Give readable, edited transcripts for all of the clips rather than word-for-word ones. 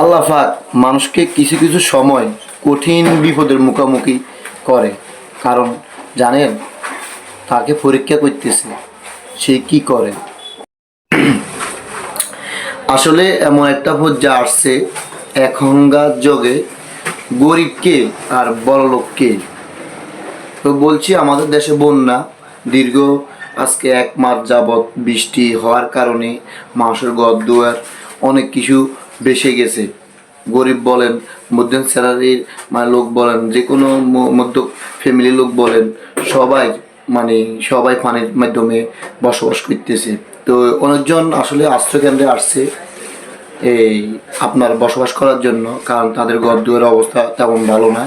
আল্লাহ পাক মানুষকে কিছু কিছু সময় কঠিন বিপদের মুখোমুখি করে, কারণ জানেন তাকে পরীক্ষা করতেছে সে কি করে। আসলে এমন একটা পর্যায়ে আসছে এখনকার যুগে, গরিবকে আর বড়লোককে। তো বলছি, আমাদের দেশে বন্যা দীর্ঘ আজকে 1 মাস যাবৎ বৃষ্টি হওয়ার কারণে মানুষের ঘর দুয়ার অনেক কিছু বেসে গেছে। গরিব বলেন, মধ্যম স্যালারির লোক বলেন, যে কোনো মধ্য ফ্যামিলির লোক বলেন, সবাই সবাই পানির মাধ্যমে বসবাস করতেছে। তো অনেকজন আসলে আশ্রয়কেন্দ্রে আসছে এই আপনার বসবাস করার জন্য, কারণ তাদের ঘর দুয়ারের অবস্থা তেমন ভালো না,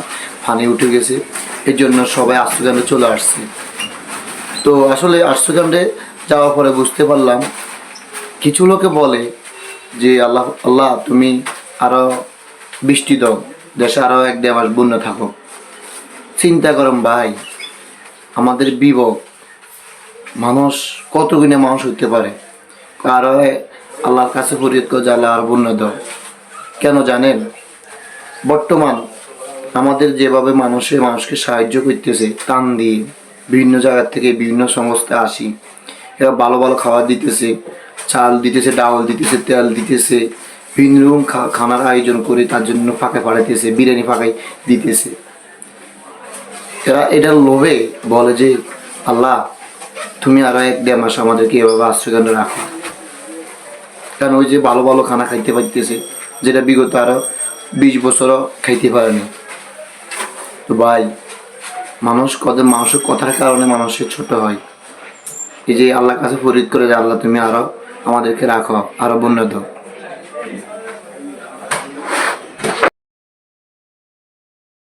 পানি উঠে গেছে। এই জন্য সবাই আশ্রয়কেন্দ্রে চলে আসছে। তো আসলে আশ্রয়কেন্দ্রে যাওয়ার পরে বুঝতে পারলাম, কিছু লোকে বলে যে আল্লাহ আল্লাহ তুমি আরও বৃষ্টি দাও, দেশে আরও 1-1.5 মাস বন্যা থাকো। চিন্তা করুন ভাই, আমাদের বিবেক, মানুষ কত গুণে মানুষ হইতে পারে, আরও আল্লাহর কাছে ফরিয়াদ করে আল্লাহ আর বন্যা দাও। কেন জানেন? বর্তমান আমাদের যেভাবে মানুষকে সাহায্য করতেছে টান দিয়ে, বিভিন্ন জায়গা থেকে বিভিন্ন সংস্থা আসি, এরা ভালো ভালো খাবার দিতেছে, চাল দিতেছে, ডাউল দিতেছে, তেল দিতেছে, বিভিন্ন রকম খানার আয়োজন করে তার জন্য ফাঁকে পাঠাইতেছে, বিরিয়ানি ফাঁকাই দিতেছে। এরা এটার লোভে বলে যে আল্লাহ তুমি আরও 1-1.5 মাস আমাদেরকে এভাবে আশ্রয়কেন্দ্রে রাখো। কারণ ওই যে ভালো ভালো খানা খাইতে পারতেছে, যেটা বিগত আরও 20 বছরও খাইতে পারেনি। তো ভাই, মানুষের কথার কারণে মানুষের ছোট হয়। এই যে আল্লাহর কাছে ফরিয়াদ করে যে আল্লাহ তুমি আরও আমাদেরকে রাখো, আরও বন্যা দাও।